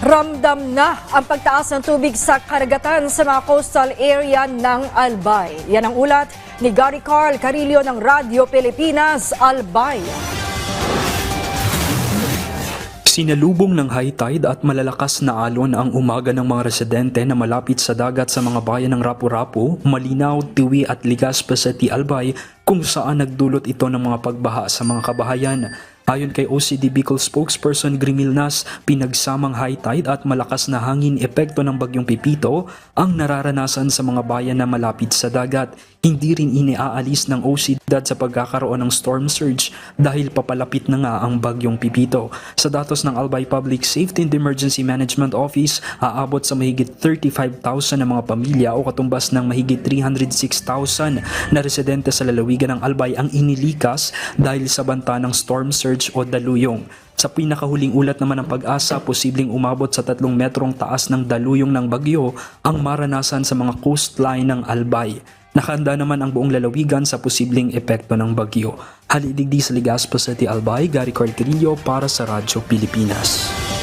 Ramdam na ang pagtaas ng tubig sa karagatan sa mga coastal area ng Albay. Yan ang ulat ni Gary Carl Carillo ng Radyo Pilipinas, Albay. Sinalubong ng high tide at malalakas na alon ang umaga ng mga residente na malapit sa dagat sa mga bayan ng Rapu-Rapu, Malinaw, Tiwi at Legazpi City, Albay, kung saan nagdulot ito ng mga pagbaha sa mga kabahayan. Ayon kay OCD Bicol spokesperson Grimilnas, pinagsamang high tide at malakas na hangin epekto ng bagyong Pipito ang nararanasan sa mga bayan na malapit sa dagat. Hindi rin iniaalis ng OCD sa pagkakaroon ng storm surge dahil papalapit na nga ang bagyong Pipito. Sa datos ng Albay Public Safety and Emergency Management Office, aabot sa mahigit 35,000 na mga pamilya o katumbas ng mahigit 306,000 na residente sa lalawigan ng Albay ang inilikas dahil sa banta ng storm surge o daluyong. Sa pinakahuling ulat naman ng Pag-asa, posibleng umabot sa 3 metrong taas ng daluyong ng bagyo ang maranasan sa mga coastline ng Albay. Nakahanda naman ang buong lalawigan sa posibleng epekto ng bagyo. Halidigdi sa Legazpi City, Albay, Gary Carl Carillo para sa Radyo Pilipinas.